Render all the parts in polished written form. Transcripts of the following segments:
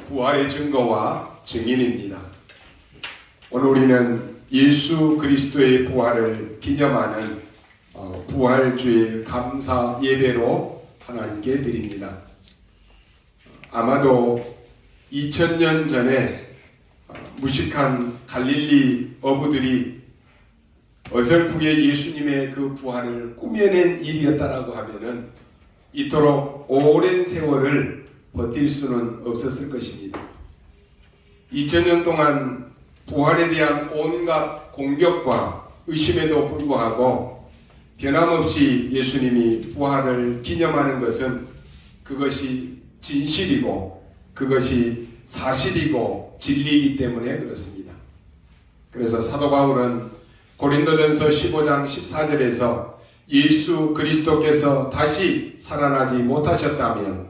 부활의 증거와 증인입니다. 오늘 우리는 예수 그리스도의 부활을 기념하는 부활주일 감사 예배로 하나님께 드립니다. 아마도 2000년 전에 무식한 갈릴리 어부들이 어설프게 예수님의 그 부활을 꾸며낸 일이었다라고 하면은 이토록 오랜 세월을 버틸 수는 없었을 것입니다. 2000년 동안 부활에 대한 온갖 공격과 의심에도 불구하고 변함없이 예수님이 부활을 기념하는 것은 그것이 진실이고 그것이 사실이고 진리이기 때문에 그렇습니다. 그래서 사도 바울은 고린도전서 15장 14절에서 예수 그리스도께서 다시 살아나지 못하셨다면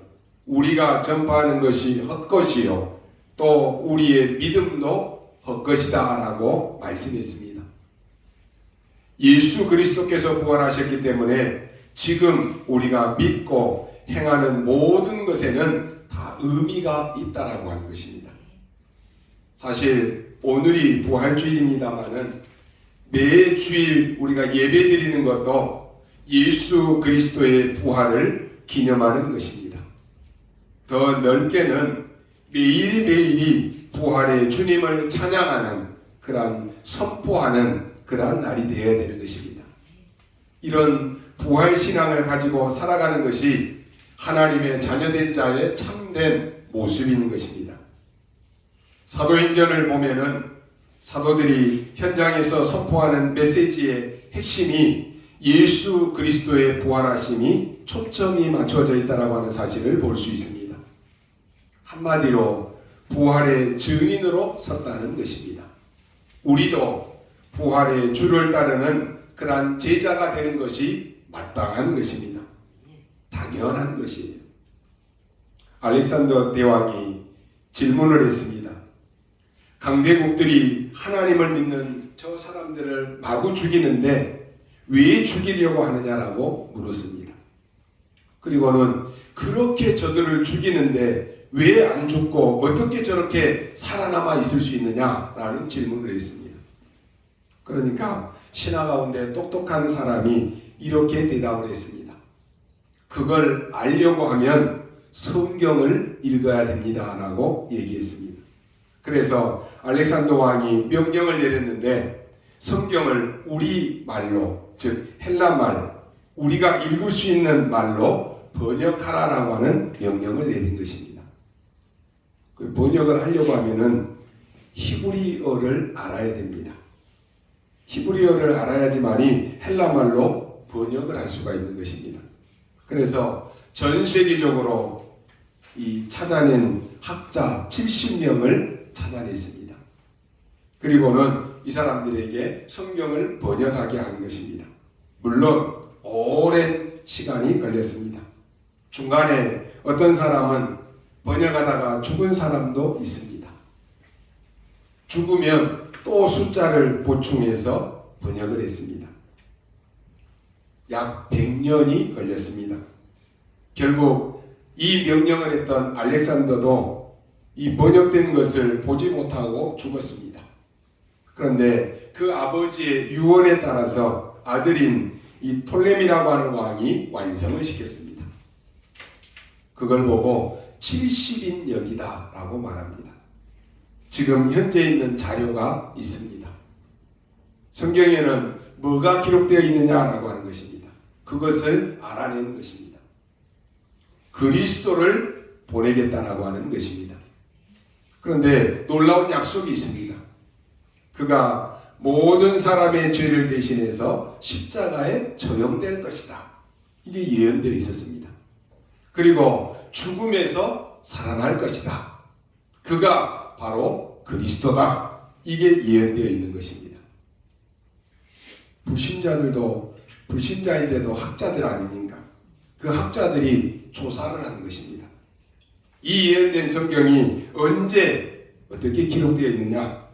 우리가 전파하는 것이 헛것이요 또 우리의 믿음도 헛것이다 라고 말씀했습니다. 예수 그리스도께서 부활하셨기 때문에 지금 우리가 믿고 행하는 모든 것에는 다 의미가 있다라고 하는 것입니다. 사실 오늘이 부활주일입니다마는 매 주일 우리가 예배드리는 것도 예수 그리스도의 부활을 기념하는 것입니다. 더 넓게는 매일매일이 부활의 주님을 찬양하는 그러한 선포하는 그러한 날이 되어야 되는 것입니다. 이런 부활신앙을 가지고 살아가는 것이 하나님의 자녀된 자의 참된 모습인 것입니다. 사도행전을 보면은 사도들이 현장에서 선포하는 메시지의 핵심이 예수 그리스도의 부활하심이 초점이 맞춰져 있다고 하는 사실을 볼 수 있습니다. 한마디로 부활의 증인으로 섰다는 것입니다. 우리도 부활의 주를 따르는 그러한 제자가 되는 것이 마땅한 것입니다. 당연한 것이에요. 알렉산더 대왕이 질문을 했습니다. 강대국들이 하나님을 믿는 저 사람들을 마구 죽이는데 왜 죽이려고 하느냐라고 물었습니다. 그리고는 그렇게 저들을 죽이는데 왜 안 죽고 어떻게 저렇게 살아남아 있을 수 있느냐라는 질문을 했습니다. 그러니까 신하 가운데 똑똑한 사람이 이렇게 대답을 했습니다. 그걸 알려고 하면 성경을 읽어야 됩니다 라고 얘기했습니다. 그래서 알렉산더 왕이 명령을 내렸는데 성경을 우리 말로, 즉 헬라말, 우리가 읽을 수 있는 말로 번역하라라고 하는 명령을 내린 것입니다. 그 번역을 하려고 하면은 히브리어를 알아야 됩니다. 히브리어를 알아야지만이 헬라말로 번역을 할 수가 있는 것입니다. 그래서 전 세계적으로 이 찾아낸 학자 70명을 찾아냈습니다. 그리고는 이 사람들에게 성경을 번역하게 한 것입니다. 물론 오랜 시간이 걸렸습니다. 중간에 어떤 사람은 번역하다가 죽은 사람도 있습니다. 죽으면 또 숫자를 보충해서 번역을 했습니다. 약 100년이 걸렸습니다. 결국 이 명령을 했던 알렉산더도 이 번역된 것을 보지 못하고 죽었습니다. 그런데 그 아버지의 유언에 따라서 아들인 이 톨레미라고 하는 왕이 완성을 시켰습니다. 그걸 보고 70인역이다 라고 말합니다. 지금 현재 있는 자료가 있습니다. 성경에는 뭐가 기록되어 있느냐라고 하는 것입니다. 그것을 알아내는 것입니다. 그리스도를 보내겠다라고 하는 것입니다. 그런데 놀라운 약속이 있습니다. 그가 모든 사람의 죄를 대신해서 십자가에 처형될 것이다. 이게 예언되어 있었습니다. 그리고 죽음에서 살아날 것이다. 그가 바로 그리스도다. 이게 예언되어 있는 것입니다. 불신자들도 불신자인데도 학자들 아닙니까? 그 학자들이 조사를 하는 것입니다. 이 예언된 성경이 언제 어떻게 기록되어 있느냐?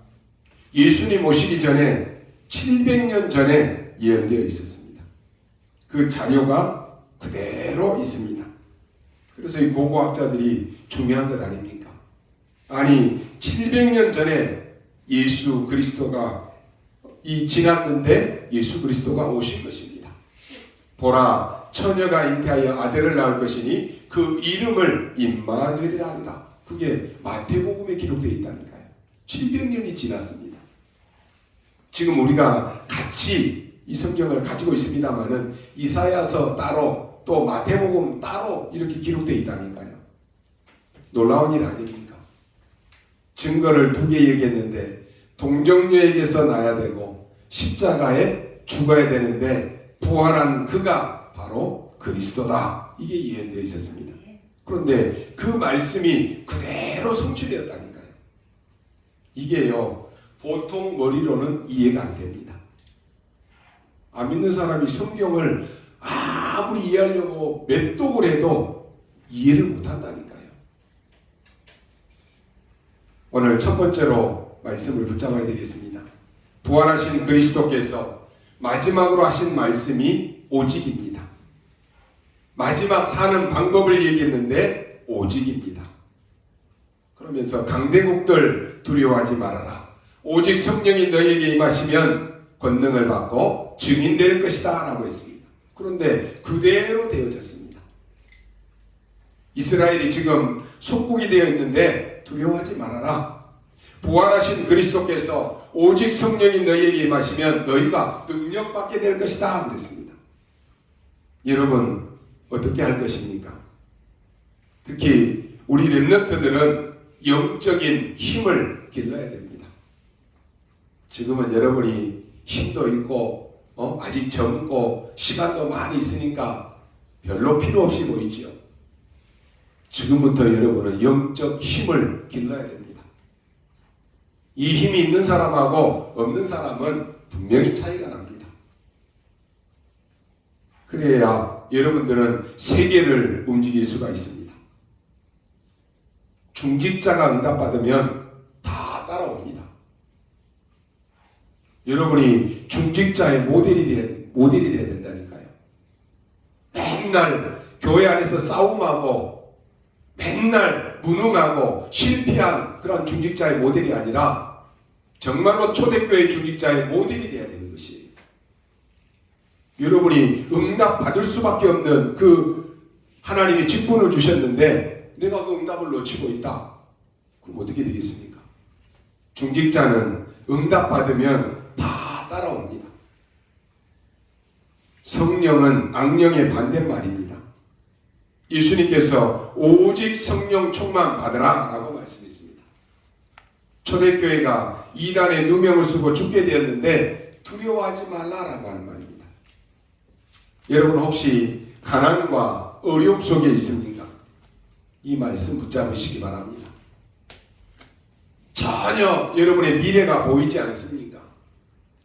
예수님 오시기 전에 700년 전에 예언되어 있었습니다. 그 자료가 그대로 있습니다. 그래서 이 고고학자들이 중요한 것 아닙니까? 아니 700년 전에 예수 그리스도가 지났는데 예수 그리스도가 오신 것입니다. 보라 처녀가 잉태하여 아들을 낳을 것이니 그 이름을 임마누엘이라 하리라. 그게 마태복음에 기록되어 있다니까요. 700년이 지났습니다. 지금 우리가 같이 이 성경을 가지고 있습니다만은 이사야서 따로 또 마태복음 따로 이렇게 기록되어 있다니까요. 놀라운 일 아닙니까? 증거를 두 개 얘기했는데 동정녀에게서 나야 되고 십자가에 죽어야 되는데 부활한 그가 바로 그리스도다. 이게 예언되어 있었습니다. 그런데 그 말씀이 그대로 성취되었다니까요. 이게요 보통 머리로는 이해가 안 됩니다. 안 믿는 사람이 성경을 아무리 이해하려고 몇 독을 해도 이해를 못한다니까요. 오늘 첫 번째로 말씀을 붙잡아야 되겠습니다. 부활하신 그리스도께서 마지막으로 하신 말씀이 오직입니다. 마지막 사는 방법을 얘기했는데 오직입니다. 그러면서 강대국들 두려워하지 말아라. 오직 성령이 너희에게 임하시면 권능을 받고 증인될 것이다 라고 했습니다. 그런데 그대로 되어졌습니다. 이스라엘이 지금 속국이 되어 있는데 두려워하지 말아라. 부활하신 그리스도께서 오직 성령이 너희에게 임하시면 너희가 능력받게 될 것이다 그랬습니다. 여러분 어떻게 할 것입니까? 특히 우리 렘넌트들은 영적인 힘을 길러야 됩니다. 지금은 여러분이 힘도 있고 아직 젊고 시간도 많이 있으니까 별로 필요 없이 보이지요. 지금부터 여러분은 영적 힘을 길러야 됩니다. 이 힘이 있는 사람하고 없는 사람은 분명히 차이가 납니다. 그래야 여러분들은 세계를 움직일 수가 있습니다. 중직자가 응답받으면 다 따라옵니다. 여러분이 중직자의 모델이 돼야 된다니까요. 맨날 교회 안에서 싸움하고 맨날 무능하고 실패한 그런 중직자의 모델이 아니라 정말로 초대교회 중직자의 모델이 돼야 되는 것이에요. 여러분이 응답 받을 수밖에 없는 그 하나님이 직분을 주셨는데 내가 그 응답을 놓치고 있다. 그럼 어떻게 되겠습니까? 중직자는 응답 받으면 다 따라옵니다. 성령은 악령의 반대말입니다. 예수님께서 오직 성령 충만 받으라 라고 말씀했습니다. 초대교회가 이단의 누명을 쓰고 죽게 되었는데 두려워하지 말라라고 하는 말입니다. 여러분 혹시 가난과 어려움 속에 있습니까? 이 말씀 붙잡으시기 바랍니다. 전혀 여러분의 미래가 보이지 않습니까?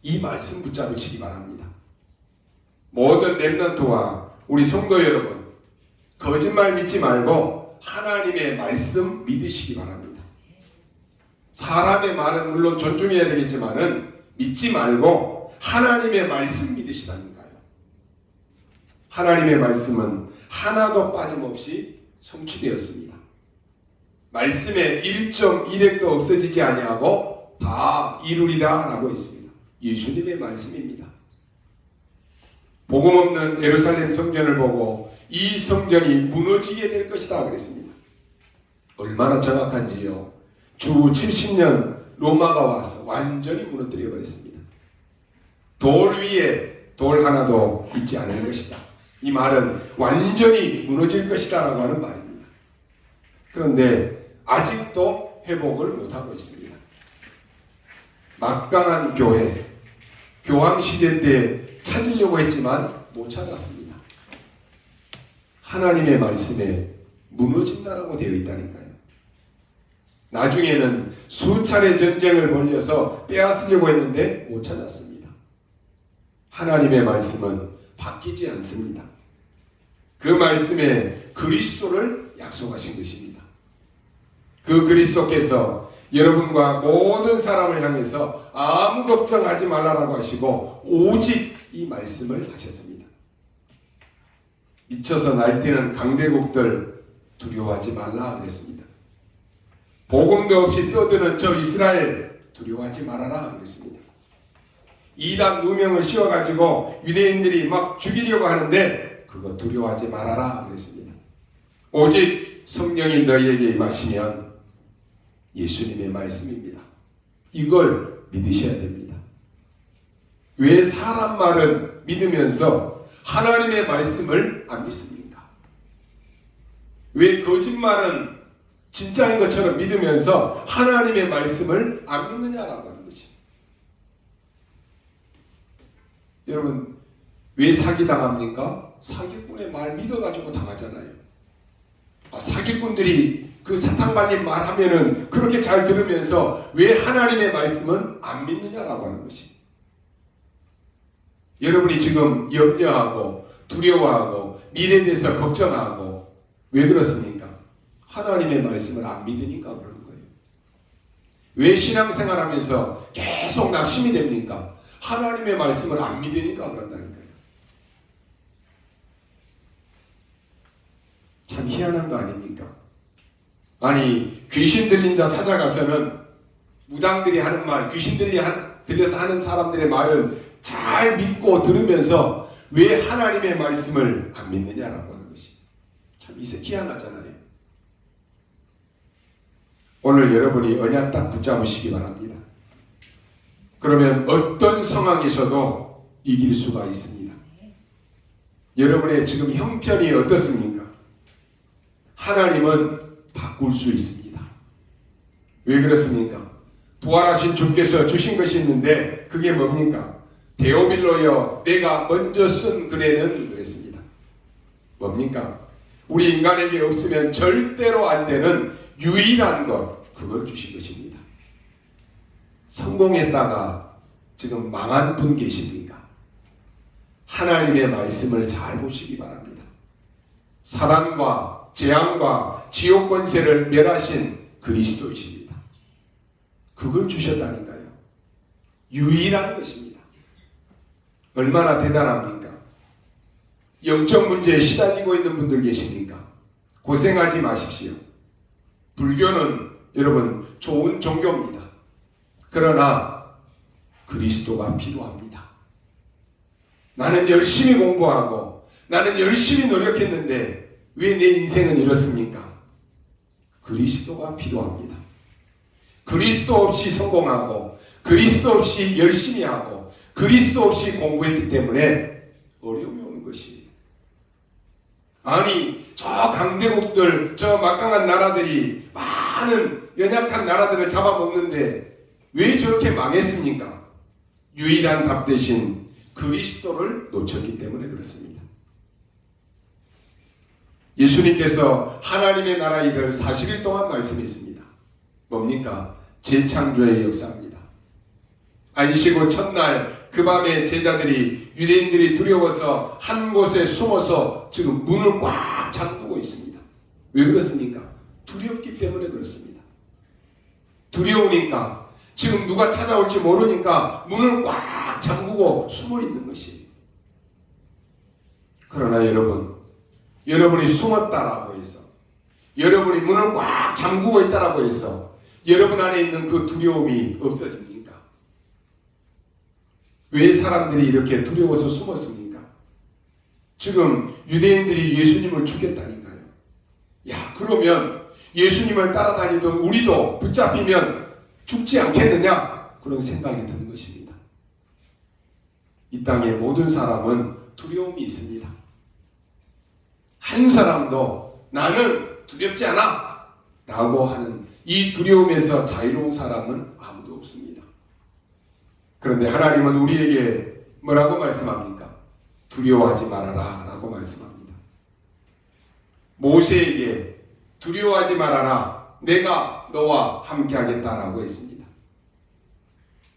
이 말씀 붙잡으시기 바랍니다. 모든 렘넌트와 우리 성도 여러분 거짓말 믿지 말고 하나님의 말씀 믿으시기 바랍니다. 사람의 말은 물론 존중해야 되겠지만은 믿지 말고 하나님의 말씀 믿으시다니까요. 하나님의 말씀은 하나도 빠짐없이 성취되었습니다. 말씀에 1.1핵도 없어지지 아니하고 다 이루리라 라고 했습니다. 예수님의 말씀입니다. 복음 없는 예루살렘 성전을 보고 이 성전이 무너지게 될 것이다 그랬습니다. 얼마나 정확한지요. 주 70년 로마가 와서 완전히 무너뜨려 버렸습니다. 돌 위에 돌 하나도 있지 않을 것이다. 이 말은 완전히 무너질 것이다 라고 하는 말입니다. 그런데 아직도 회복을 못하고 있습니다. 막강한 교회, 교황시대 때 찾으려고 했지만 못 찾았습니다. 하나님의 말씀에 무너진다라고 되어 있다니까요. 나중에는 수차례 전쟁을 벌여서 빼앗으려고 했는데 못 찾았습니다. 하나님의 말씀은 바뀌지 않습니다. 그 말씀에 그리스도를 약속하신 것입니다. 그 그리스도께서 여러분과 모든 사람을 향해서 아무 걱정하지 말라라고 하시고 오직 이 말씀을 하셨습니다. 미쳐서 날뛰는 강대국들 두려워하지 말라 그랬습니다. 복음도 없이 떠드는 저 이스라엘 두려워하지 말아라 그랬습니다. 이단 누명을 씌워가지고 유대인들이 막 죽이려고 하는데 그거 두려워하지 말아라 그랬습니다. 오직 성령이 너희에게 임하시면 예수님의 말씀입니다. 이걸 믿으셔야 됩니다. 왜 사람 말은 믿으면서 하나님의 말씀을 안 믿습니까? 왜 거짓말은 진짜인 것처럼 믿으면서 하나님의 말씀을 안 믿느냐라고 하는 것이. 여러분 왜 사기당합니까? 사기꾼의 말 믿어가지고 당하잖아요. 사기꾼들이 그 사탄 발린 말하면은 그렇게 잘 들으면서 왜 하나님의 말씀은 안 믿느냐라고 하는 것이. 여러분이 지금 염려하고 두려워하고 미래에 대해서 걱정하고 왜 그렇습니까? 하나님의 말씀을 안 믿으니까 그러는 거예요. 왜 신앙생활하면서 계속 낙심이 됩니까? 하나님의 말씀을 안 믿으니까 그런다는 거예요. 참 희한한 거 아닙니까? 아니 귀신 들린 자 찾아가서는 무당들이 하는 말, 귀신 들려서 하는 사람들의 말을 잘 믿고 들으면서 왜 하나님의 말씀을 안 믿느냐라고 하는 것이 참 희한하잖아요. 오늘 여러분이 언약 딱 붙잡으시기 바랍니다. 그러면 어떤 상황에서도 이길 수가 있습니다. 여러분의 지금 형편이 어떻습니까? 하나님은 바꿀 수 있습니다. 왜 그렇습니까? 부활하신 주께서 주신 것이 있는데 그게 뭡니까? 데오빌로여 내가 먼저 쓴 글에는 그랬습니다. 뭡니까? 우리 인간에게 없으면 절대로 안 되는 유일한 것, 그걸 주신 것입니다. 성공했다가 지금 망한 분 계십니까? 하나님의 말씀을 잘 보시기 바랍니다. 사단과 재앙과 지옥 권세를 멸하신 그리스도이십니다. 그걸 주셨다니까요. 유일한 것입니다. 얼마나 대단합니까? 영적 문제에 시달리고 있는 분들 계십니까? 고생하지 마십시오. 불교는 여러분 좋은 종교입니다. 그러나 그리스도가 필요합니다. 나는 열심히 공부하고 나는 열심히 노력했는데 왜 내 인생은 이렇습니까? 그리스도가 필요합니다. 그리스도 없이 성공하고 그리스도 없이 열심히 하고 그리스도 없이 공부했기 때문에 어려움이 오는 것이에요. 아니 저 강대국들 저 막강한 나라들이 많은 연약한 나라들을 잡아먹는데 왜 저렇게 망했습니까? 유일한 답 대신 그리스도를 놓쳤기 때문에 그렇습니다. 예수님께서 하나님의 나라 일을 40일 동안 말씀했습니다. 뭡니까? 재창조의 역사입니다. 안식 후 첫날 그 밤에 제자들이 유대인들이 두려워서 한 곳에 숨어서 지금 문을 꽉 잠그고 있습니다. 왜 그렇습니까? 두렵기 때문에 그렇습니다. 두려우니까 지금 누가 찾아올지 모르니까 문을 꽉 잠그고 숨어 있는 것이에요. 그러나 여러분이 숨었다라고 해서 여러분이 문을 꽉 잠그고 있다라고 해서 여러분 안에 있는 그 두려움이 없어집니까? 왜 사람들이 이렇게 두려워서 숨었습니까? 지금 유대인들이 예수님을 죽였다니까요. 야, 그러면 예수님을 따라다니던 우리도 붙잡히면 죽지 않겠느냐? 그런 생각이 드는 것입니다. 이 땅의 모든 사람은 두려움이 있습니다. 한 사람도 나는 두렵지 않아 라고 하는 이 두려움에서 자유로운 사람은 아무도 없습니다. 그런데 하나님은 우리에게 뭐라고 말씀합니까? 두려워하지 말아라 라고 말씀합니다. 모세에게 두려워하지 말아라, 내가 너와 함께 하겠다라고 했습니다.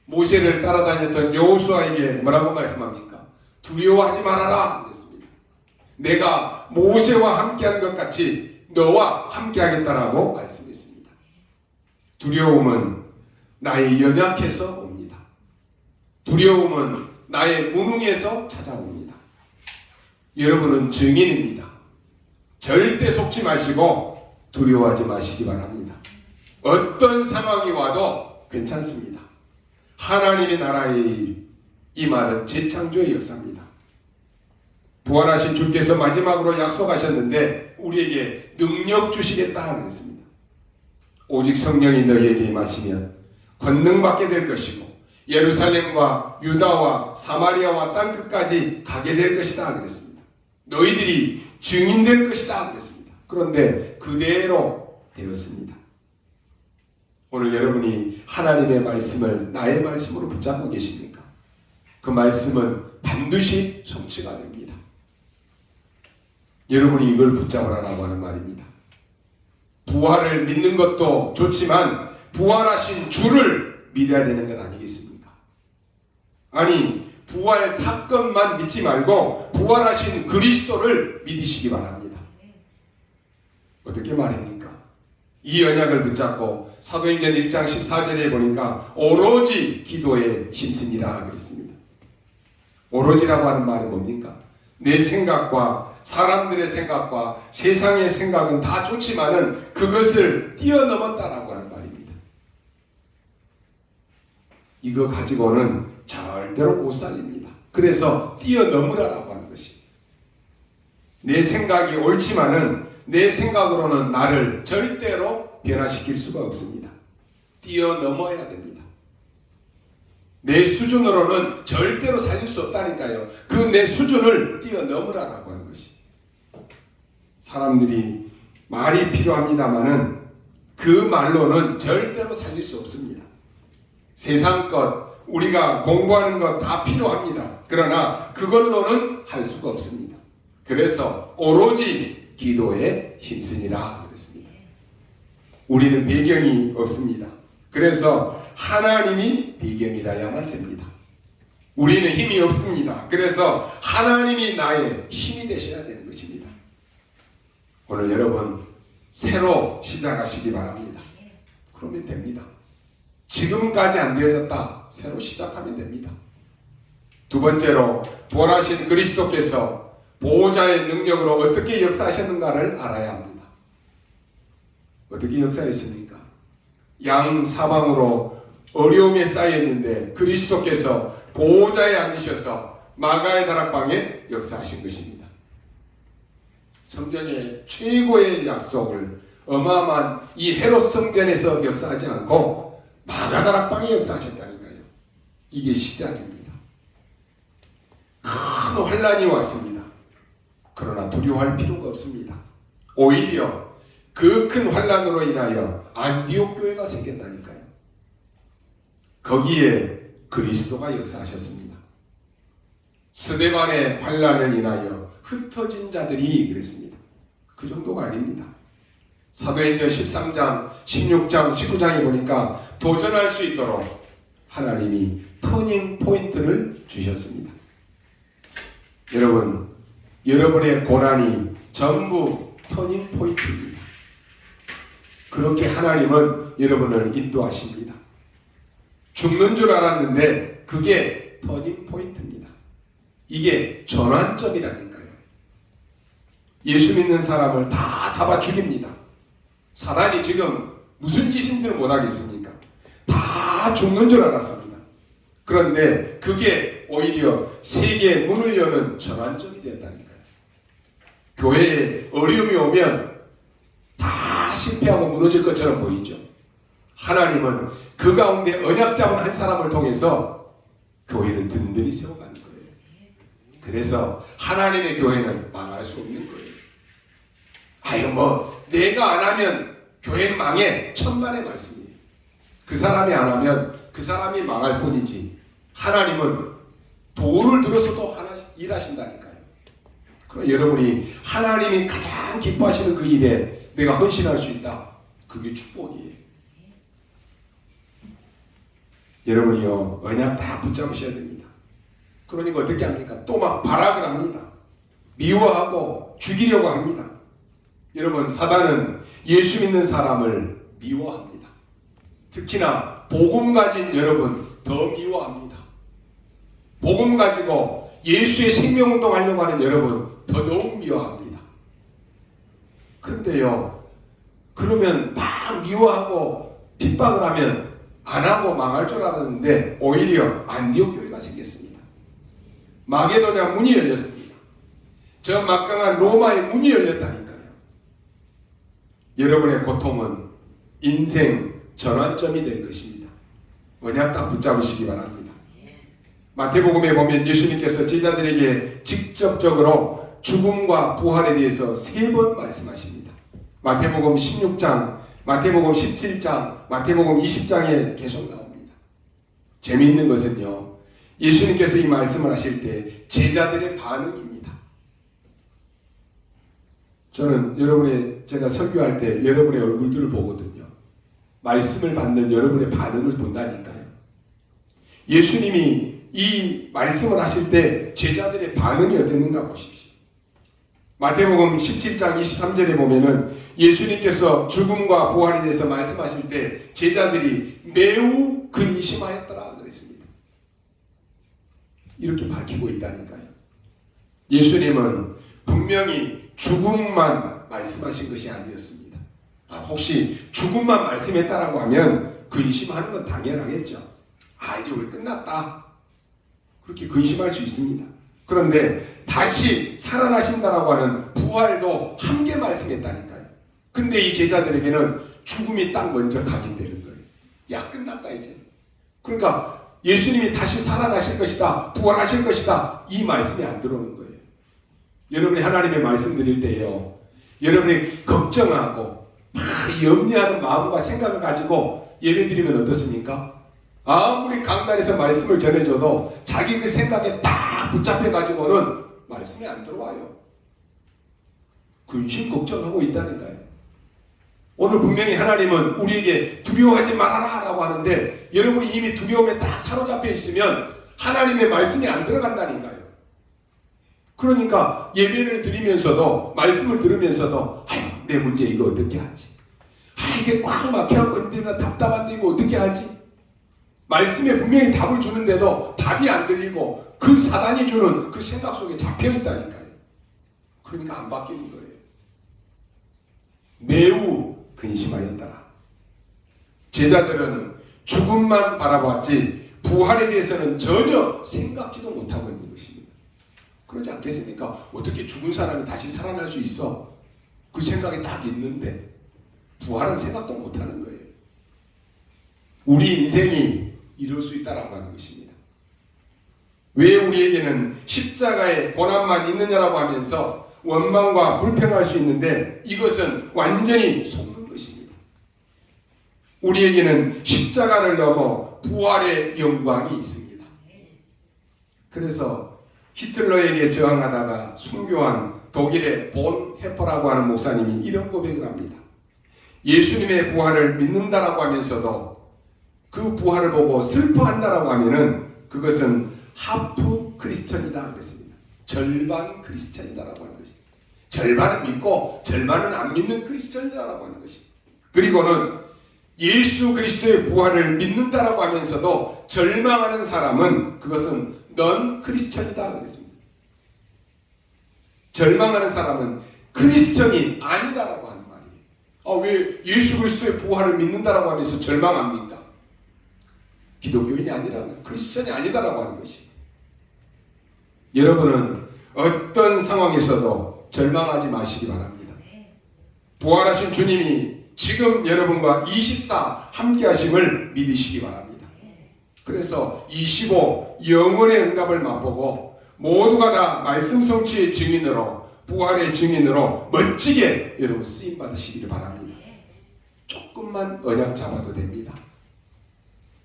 모세를 따라다녔던 여호수아에게 뭐라고 말씀합니까? 두려워하지 말아라 그랬습니다. 내가 모세와 함께한 것 같이 너와 함께하겠다라고 말씀했습니다. 두려움은 나의 연약해서 옵니다. 두려움은 나의 무능에서 찾아옵니다. 여러분은 증인입니다. 절대 속지 마시고 두려워하지 마시기 바랍니다. 어떤 상황이 와도 괜찮습니다. 하나님의 나라의 이 말은 재창조의 역사입니다. 부활하신 주께서 마지막으로 약속하셨는데 우리에게 능력 주시겠다 그랬습니다. 오직 성령이 너희에게 임하시면 권능 받게 될 것이고 예루살렘과 유다와 사마리아와 땅끝까지 가게 될 것이다 그랬습니다. 너희들이 증인될 것이다 그랬습니다. 그런데 그대로 되었습니다. 오늘 여러분이 하나님의 말씀을 나의 말씀으로 붙잡고 계십니까? 그 말씀은 반드시 성취가 됩니다. 여러분이 이걸 붙잡으라고 하는 말입니다. 부활을 믿는 것도 좋지만 부활하신 주를 믿어야 되는 것 아니겠습니까? 아니, 부활 사건만 믿지 말고 부활하신 그리스도를 믿으시기 바랍니다. 어떻게 말입니까? 이 언약을 붙잡고 사도행전 1장 14절에 보니까 오로지 기도에 힘쓰니라 그랬습니다. 오로지라고 하는 말은 뭡니까? 내 생각과 사람들의 생각과 세상의 생각은 다 좋지만은 그것을 뛰어넘었다라고 하는 말입니다. 이거 가지고는 절대로 못 살립니다. 그래서 뛰어넘으라고 하는 것이. 내 생각이 옳지만은 내 생각으로는 나를 절대로 변화시킬 수가 없습니다. 뛰어넘어야 됩니다. 내 수준으로는 절대로 살릴 수 없다니까요. 그 내 수준을 뛰어넘으라고 하는 것이. 사람들이 말이 필요합니다마는 그 말로는 절대로 살릴 수 없습니다. 세상 것, 우리가 공부하는 것 다 필요합니다. 그러나 그걸로는 할 수가 없습니다. 그래서 오로지 기도에 힘쓰니라 그랬습니다. 우리는 배경이 없습니다. 그래서 하나님이 배경이라야만 됩니다. 우리는 힘이 없습니다. 그래서 하나님이 나의 힘이 되셔야 되는 것입니다. 오늘 여러분 새로 시작하시기 바랍니다. 그러면 됩니다. 지금까지 안 되어졌다. 새로 시작하면 됩니다. 두 번째로 부활하신 그리스도께서 보호자의 능력으로 어떻게 역사하셨는가를 알아야 합니다. 어떻게 역사했습니까? 양 사방으로 어려움에 쌓여있는데 그리스도께서 보호자에 앉으셔서 마가의 다락방에 역사하신 것입니다. 성경의 최고의 약속을 어마어마한 이 헤롯 성전에서 역사하지 않고 마가 다락방에 역사하셨다니까요. 이게 시작입니다. 큰 환란이 왔습니다. 그러나 두려워할 필요가 없습니다. 오히려 그 큰 환란으로 인하여 안디옥 교회가 생겼다니까요. 거기에 그리스도가 역사하셨습니다. 스데반의 환란을 인하여 흩어진 자들이 그랬습니다. 그 정도가 아닙니다. 사도행전 13장, 16장, 19장에 보니까 도전할 수 있도록 하나님이 터닝 포인트를 주셨습니다. 여러분, 여러분의 고난이 전부 터닝 포인트입니다. 그렇게 하나님은 여러분을 인도하십니다. 죽는 줄 알았는데 그게 터닝 포인트입니다. 이게 전환점이라니까요. 예수 믿는 사람을 다 잡아 죽입니다. 사단이 지금 무슨 짓인지를 못하겠습니까? 다 죽는 줄 알았습니다. 그런데 그게 오히려 세계의 문을 여는 전환점이 된다니까요. 교회에 어려움이 오면 다 실패하고 무너질 것처럼 보이죠. 하나님은 그 가운데 언약 잡은 한 사람을 통해서 교회를 든든히 세워가는 거예요. 그래서 하나님의 교회는 망할 수 없는 거예요. 내가 안 하면 교회는 망해. 천만의 말씀이에요. 그 사람이 안 하면 그 사람이 망할 뿐이지 하나님은 돌을 들어서도 일하신다니까요. 그럼 여러분이 하나님이 가장 기뻐하시는 그 일에 내가 헌신할 수 있다. 그게 축복이에요. 여러분이요, 언약 다 붙잡으셔야 됩니다. 그러니까 어떻게 합니까? 또 막 발악을 합니다. 미워하고 죽이려고 합니다. 여러분, 사단은 예수 믿는 사람을 미워합니다. 특히나 복음 가진 여러분 더 미워합니다. 복음 가지고 예수의 생명운동 하려고 하는 여러분 더더욱 미워합니다. 그런데요, 그러면 막 미워하고 핍박을 하면 안 하고 망할 줄 알았는데 오히려 안디옥 교회가 생겼습니다. 마게도냐 문이 열렸습니다. 저 막강한 로마의 문이 열렸다니까요. 여러분의 고통은 인생 전환점이 될 것입니다. 언약 딱 붙잡으시기 바랍니다. 마태복음에 보면 예수님께서 제자들에게 직접적으로 죽음과 부활에 대해서 3번 말씀하십니다. 마태복음 16장, 마태복음 17장, 마태복음 20장에 계속 나옵니다. 재미있는 것은요, 예수님께서 이 말씀을 하실 때 제자들의 반응입니다. 저는 제가 설교할 때 여러분의 얼굴들을 보거든요. 말씀을 받는 여러분의 반응을 본다니까요. 예수님이 이 말씀을 하실 때 제자들의 반응이 어땠는가 보십시오. 마태복음 17장 23절에 보면은 예수님께서 죽음과 부활에 대해서 말씀하실 때 제자들이 매우 근심하였더라 그랬습니다. 이렇게 밝히고 있다니까요. 예수님은 분명히 죽음만 말씀하신 것이 아니었습니다. 혹시 죽음만 말씀했다라고 하면 근심하는 건 당연하겠죠. 이제 우리 끝났다. 그렇게 근심할 수 있습니다. 그런데 다시 살아나신다라고 하는 부활도 함께 말씀했다니까요. 근데 이 제자들에게는 죽음이 딱 먼저 각인되는 거예요. 야, 끝났다 이제. 그러니까 예수님이 다시 살아나실 것이다, 부활하실 것이다, 이 말씀이 안 들어오는 거예요. 여러분이 하나님의 말씀 드릴 때요, 여러분이 걱정하고 막 염려하는 마음과 생각을 가지고 예배 드리면 어떻습니까? 아무리 강단에서 말씀을 전해줘도 자기 그 생각에 딱 붙잡혀가지고는 말씀이 안 들어와요. 근심 걱정하고 있다니까요. 오늘 분명히 하나님은 우리에게 두려워하지 말아라 라고 하는데 여러분이 이미 두려움에 딱 사로잡혀 있으면 하나님의 말씀이 안 들어간다니까요. 그러니까 예배를 드리면서도 말씀을 들으면서도 내 문제 이거 어떻게 하지? 이게 꽉 막혀갖고 있는데 나 답답한데 이거 어떻게 하지? 말씀에 분명히 답을 주는데도 답이 안 들리고 그 사단이 주는 그 생각 속에 잡혀있다니까요. 그러니까 안 바뀌는 거예요. 매우 근심하였더라. 제자들은 죽음만 바라봤지 부활에 대해서는 전혀 생각지도 못하고 있는 것입니다. 그러지 않겠습니까? 어떻게 죽은 사람이 다시 살아날 수 있어? 그 생각이 딱 있는데 부활은 생각도 못하는 거예요. 우리 인생이 이룰 수 있다라고 하는 것입니다. 왜 우리에게는 십자가의 고난만 있느냐라고 하면서 원망과 불평할 수 있는데 이것은 완전히 속는 것입니다. 우리에게는 십자가를 넘어 부활의 영광이 있습니다. 그래서 히틀러에게 저항하다가 순교한 독일의 본 헤퍼라고 하는 목사님이 이런 고백을 합니다. 예수님의 부활을 믿는다라고 하면서도 그 부활을 보고 슬퍼한다라고 하면은 그것은 하프 크리스천이다 그랬습니다. 절반 크리스천이다라고 하는 것입니다. 절반은 믿고 절반은 안 믿는 크리스천이다라고 하는 것입니다. 그리고는 예수 그리스도의 부활을 믿는다라고 하면서도 절망하는 사람은 그것은 넌 크리스천이다 그랬습니다. 절망하는 사람은 크리스천이 아니다라고 하는 말이에요. 왜 예수 그리스도의 부활을 믿는다라고 하면서 절망합니까? 기독교인이 아니라 크리스천이 아니다라고 하는 것이. 여러분은 어떤 상황에서도 절망하지 마시기 바랍니다. 부활하신 주님이 지금 여러분과 24 함께 하심을 믿으시기 바랍니다. 그래서 25 영원의 응답을 맛보고 모두가 다 말씀 성취의 증인으로 부활의 증인으로 멋지게 여러분 쓰임 받으시기를 바랍니다. 조금만 언약 잡아도 됩니다.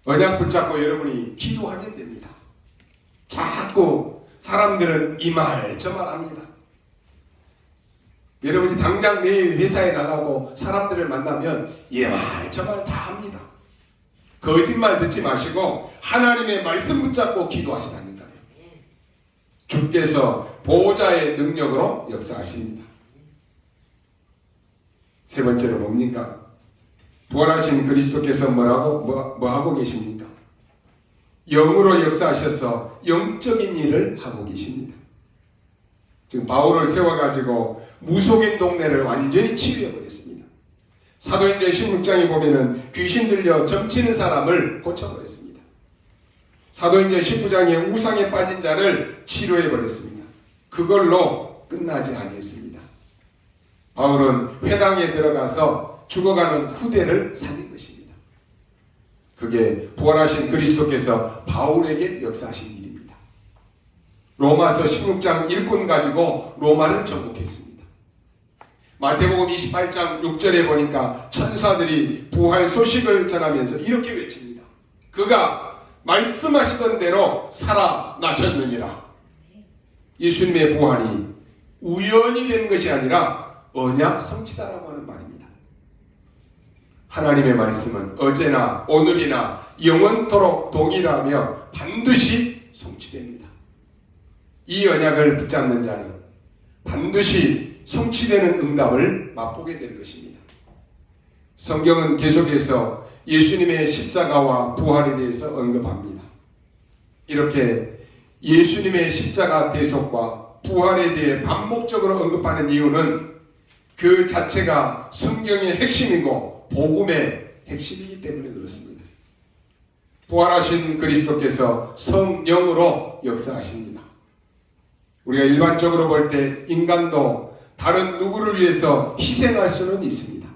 언약 붙잡고 여러분이 기도하면 됩니다. 자꾸 사람들은 이 말 저 말 합니다. 여러분이 당장 내일 회사에 나가고 사람들을 만나면 이 말 저 말 다 합니다. 거짓말 듣지 마시고 하나님의 말씀 붙잡고 기도하시다니까요. 주께서 보호자의 능력으로 역사하십니다. 세 번째로 뭡니까? 부활하신 그리스도께서 뭐 하고 계십니까? 영으로 역사하셔서 영적인 일을 하고 계십니다. 지금 바울을 세워가지고 무속인 동네를 완전히 치유해버렸습니다. 사도행전 16장에 보면은 귀신 들려 점치는 사람을 고쳐버렸습니다. 사도행전 19장에 우상에 빠진 자를 치료해버렸습니다. 그걸로 끝나지 아니했습니다. 바울은 회당에 들어가서 죽어가는 후대를 살린 것입니다. 그게 부활하신 그리스도께서 바울에게 역사하신 일입니다. 로마서 16장 일꾼 가지고 로마를 정복했습니다. 마태복음 28장 6절에 보니까 천사들이 부활 소식을 전하면서 이렇게 외칩니다. 그가 말씀하시던 대로 살아나셨느니라. 예수님의 부활이 우연히 된 것이 아니라 언약 성취다라고 하는 말입니다. 하나님의 말씀은 어제나 오늘이나 영원토록 동일하며 반드시 성취됩니다. 이 언약을 붙잡는 자는 반드시 성취되는 응답을 맛보게 될 것입니다. 성경은 계속해서 예수님의 십자가와 부활에 대해서 언급합니다. 이렇게 예수님의 십자가 대속과 부활에 대해 반복적으로 언급하는 이유는 그 자체가 성경의 핵심이고 복음의 핵심이기 때문에 그렇습니다. 부활하신 그리스도께서 성령으로 역사하십니다. 우리가 일반적으로 볼 때 인간도 다른 누구를 위해서 희생할 수는 있습니다.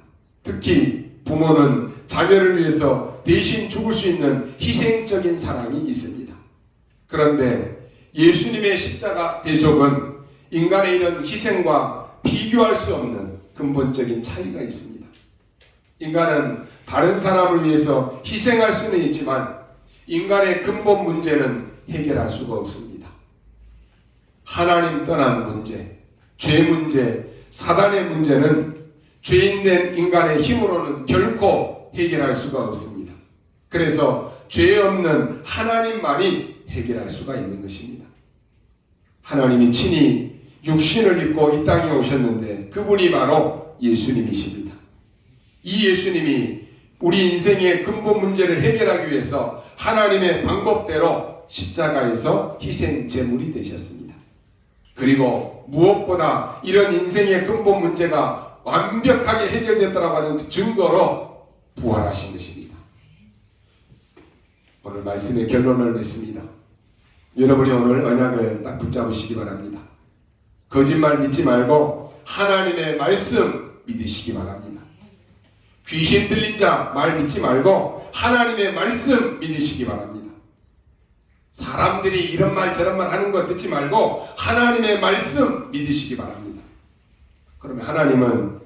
특히 부모는 자녀를 위해서 대신 죽을 수 있는 희생적인 사랑이 있습니다. 그런데 예수님의 십자가 대속은 인간의 이런 희생과 비교할 수 없는 근본적인 차이가 있습니다. 인간은 다른 사람을 위해서 희생할 수는 있지만 인간의 근본 문제는 해결할 수가 없습니다. 하나님 떠난 문제, 죄 문제, 사단의 문제는 죄인된 인간의 힘으로는 결코 해결할 수가 없습니다. 그래서 죄 없는 하나님만이 해결할 수가 있는 것입니다. 하나님이 친히 육신을 입고 이 땅에 오셨는데 그분이 바로 예수님이십니다. 이 예수님이 우리 인생의 근본 문제를 해결하기 위해서 하나님의 방법대로 십자가에서 희생 제물이 되셨습니다. 그리고 무엇보다 이런 인생의 근본 문제가 완벽하게 해결됐다고 하는 증거로 부활하신 것입니다. 오늘 말씀의 결론을 맺습니다. 여러분이 오늘 언약을 딱 붙잡으시기 바랍니다. 거짓말 믿지 말고 하나님의 말씀 믿으시기 바랍니다. 귀신 들린 자 말 믿지 말고 하나님의 말씀 믿으시기 바랍니다. 사람들이 이런 말 저런 말 하는 거 듣지 말고 하나님의 말씀 믿으시기 바랍니다. 그러면 하나님은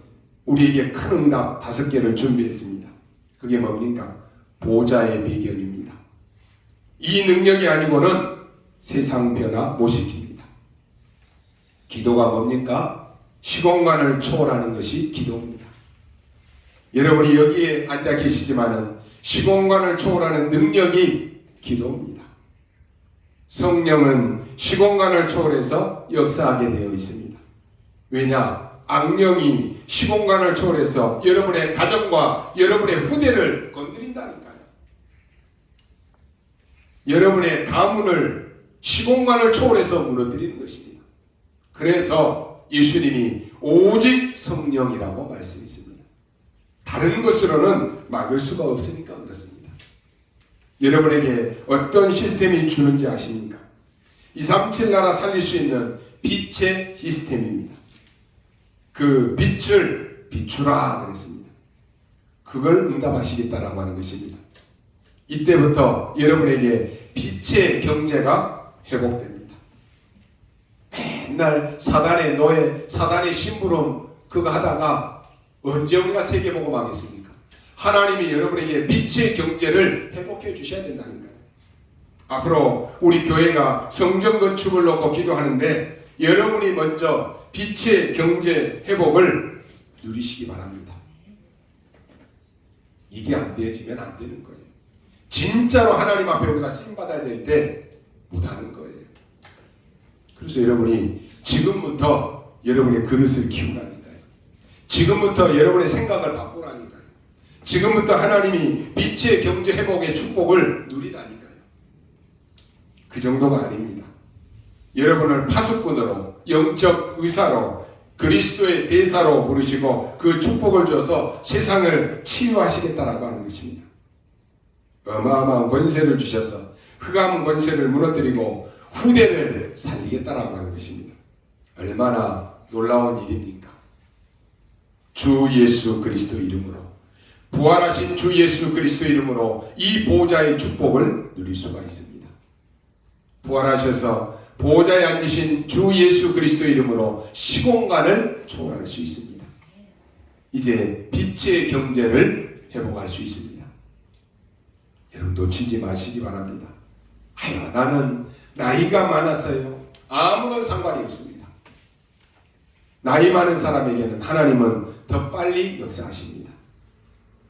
우리에게 큰 응답 5개를 준비했습니다. 그게 뭡니까? 보좌의 배경입니다. 이 능력이 아니고는 세상 변화 못 시킵니다. 기도가 뭡니까? 시공간을 초월하는 것이 기도입니다. 여러분이 여기에 앉아 계시지만은 시공간을 초월하는 능력이 기도입니다. 성령은 시공간을 초월해서 역사하게 되어 있습니다. 왜냐? 악령이 시공간을 초월해서 여러분의 가정과 여러분의 후대를 건드린다니까요. 여러분의 가문을 시공간을 초월해서 무너뜨리는 것입니다. 그래서 예수님이 오직 성령이라고 말씀했습니다. 다른 것으로는 막을 수가 없으니까 그렇습니다. 여러분에게 어떤 시스템이 주는지 아십니까? 237 나라 살릴 수 있는 빛의 시스템입니다. 그 빛을 비추라 그랬습니다. 그걸 응답하시겠다라고 하는 것입니다. 이때부터 여러분에게 빛의 경제가 회복됩니다. 맨날 사단의 노예, 사단의 심부름 그거 하다가 언제 우리가 세계보고 망했습니까? 하나님이 여러분에게 빛의 경제를 회복해 주셔야 된다니까요. 앞으로 우리 교회가 성전 건축을 놓고 기도하는데 여러분이 먼저 빛의 경제 회복을 누리시기 바랍니다. 이게 안 되어지면 안 되는 거예요. 진짜로 하나님 앞에 우리가 쓰임받아야 될 때 못하는 거예요. 그래서 여러분이 지금부터 여러분의 그릇을 키우라니까요. 지금부터 여러분의 생각을 바꾸라니까요. 지금부터 하나님이 빛의 경제 회복의 축복을 누리라니까요. 그 정도가 아닙니다. 여러분을 파수꾼으로 영적 의사로 그리스도의 대사로 부르시고 그 축복을 줘서 세상을 치유하시겠다라고 하는 것입니다. 어마어마한 권세를 주셔서 흑암 권세를 무너뜨리고 후대를 살리겠다라고 하는 것입니다. 얼마나 놀라운 일입니까? 주 예수 그리스도 이름으로, 부활하신 주 예수 그리스도 이름으로 이 보좌의 축복을 누릴 수가 있습니다. 부활하셔서 보좌에 앉으신 주 예수 그리스도 이름으로 시공간을 초월할 수 있습니다. 이제 빛의 경제를 회복할 수 있습니다. 여러분 놓치지 마시기 바랍니다. 아유, 나는 나이가 많아서요. 아무런 상관이 없습니다. 나이 많은 사람에게는 하나님은 더 빨리 역사하십니다.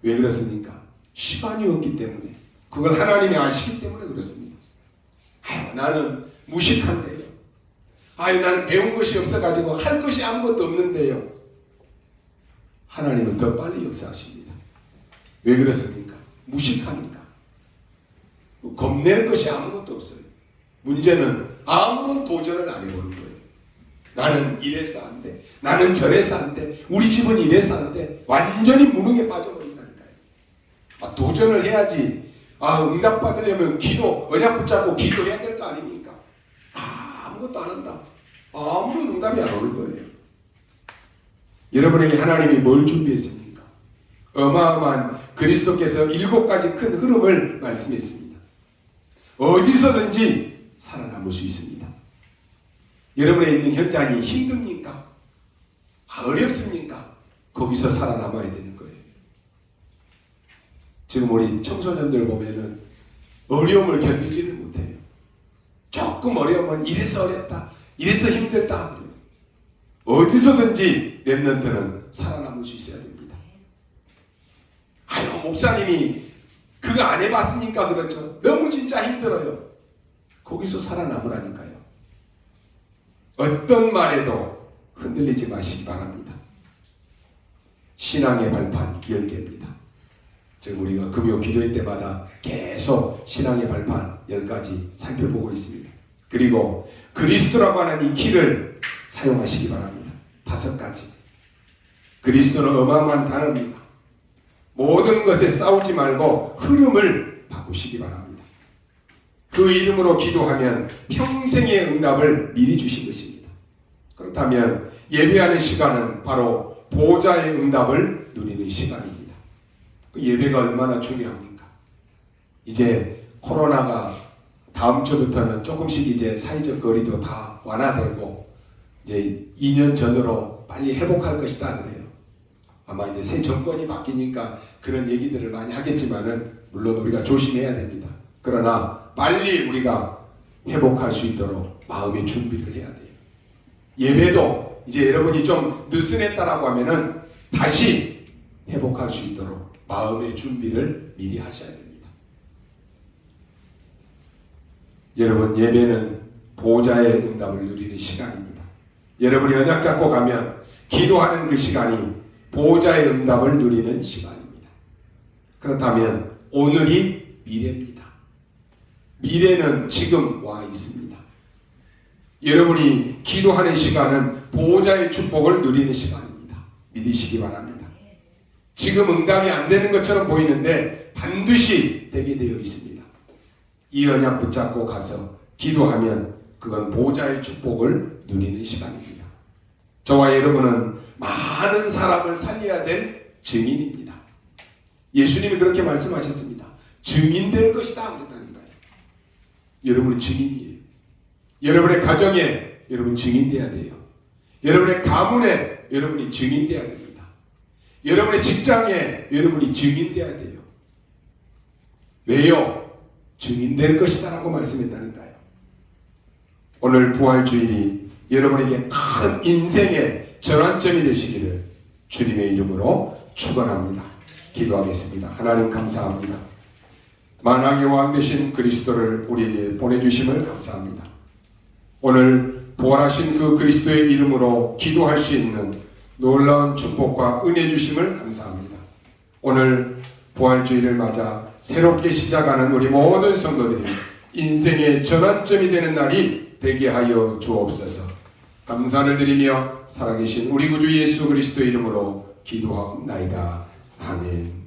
왜 그렇습니까? 시간이 없기 때문에, 그걸 하나님이 아시기 때문에 그렇습니다. 아유, 나는 무식한데요. 아유, 나는 배운 것이 없어가지고 할 것이 아무것도 없는데요. 하나님은 더 빨리 역사하십니다. 왜 그렇습니까? 무식하니까. 겁낼 것이 아무것도 없어요. 문제는 아무런 도전을 안 해보는 거예요. 나는 이래서 안 돼. 나는 저래서 안 돼. 우리 집은 이래서 안 돼. 완전히 무능에 빠져버린다니까요. 도전을 해야지. 응답받으려면 기도, 언약 붙잡고 기도해야 될 거 아닙니까? 아무것도 안 한다. 아무런 응답이 안 오는 거예요. 여러분에게 하나님이 뭘 준비했습니까? 어마어마한 그리스도께서 7가지 큰 흐름을 말씀했습니다. 어디서든지 살아남을 수 있습니다. 여러분의 있는 현장이 힘듭니까? 어렵습니까? 거기서 살아남아야 되는 거예요. 지금 우리 청소년들 보면은 어려움을 견디지를 못해요. 조금 어려우면 이래서 어렵다, 이래서 힘들다. 어디서든지 렘넌트는 살아남을 수 있어야 됩니다. 목사님이 그거 안 해봤으니까 그렇죠. 너무 진짜 힘들어요. 거기서 살아남으라니까요. 어떤 말에도 흔들리지 마시기 바랍니다. 신앙의 발판 10개입니다. 지금 우리가 금요 기도회 때마다 계속 신앙의 발판 10가지 살펴보고 있습니다. 그리고 그리스도라고 하는 이 키를 사용하시기 바랍니다. 5가지. 그리스도는 어마어마한 단어입니다. 모든 것에 싸우지 말고 흐름을 바꾸시기 바랍니다. 그 이름으로 기도하면 평생의 응답을 미리 주신 것입니다. 그렇다면 예배하는 시간은 바로 보좌의 응답을 누리는 시간입니다. 그 예배가 얼마나 중요합니까? 이제 코로나가 다음 주부터는 조금씩 이제 사회적 거리도 다 완화되고 이제 2년 전으로 빨리 회복할 것이다 그래요. 아마 이제 새 정권이 바뀌니까 그런 얘기들을 많이 하겠지만은 물론 우리가 조심해야 됩니다. 그러나 빨리 우리가 회복할 수 있도록 마음의 준비를 해야 돼요. 예배도 이제 여러분이 좀 느슨했다라고 하면은 다시 회복할 수 있도록 마음의 준비를 미리 하셔야 됩니다. 여러분, 예배는 보좌의 응답을 누리는 시간입니다. 여러분이 언약 잡고 가면 기도하는 그 시간이 보좌의 응답을 누리는 시간입니다. 그렇다면 오늘이 미래입니다. 미래는 지금 와 있습니다. 여러분이 기도하는 시간은 보호자의 축복을 누리는 시간입니다. 믿으시기 바랍니다. 지금 응답이 안 되는 것처럼 보이는데 반드시 되게 되어 있습니다. 이 언약 붙잡고 가서 기도하면 그건 보호자의 축복을 누리는 시간입니다. 저와 여러분은 많은 사람을 살려야 될 증인입니다. 예수님이 그렇게 말씀하셨습니다. 증인 될 것이다 그랬다니까요. 여러분은 증인이에요. 여러분의 가정에 여러분 증인돼야 돼요. 여러분의 가문에 여러분이 증인돼야 됩니다. 여러분의 직장에 여러분이 증인돼야 돼요. 왜요? 증인될 것이다 라고 말씀했다니까요. 오늘 부활주일이 여러분에게 큰 인생의 전환점이 되시기를 주님의 이름으로 축원합니다. 기도하겠습니다. 하나님 감사합니다. 만왕의 왕 되신 그리스도를 우리에게 보내주심을 감사합니다. 오늘 부활하신 그 그리스도의 이름으로 기도할 수 있는 놀라운 축복과 은혜 주심을 감사합니다. 오늘 부활주일을 맞아 새롭게 시작하는 우리 모든 성도들이 인생의 전환점이 되는 날이 되게 하여 주옵소서. 감사를 드리며 살아계신 우리 구주 예수 그리스도 이름으로 기도하옵나이다. 아멘.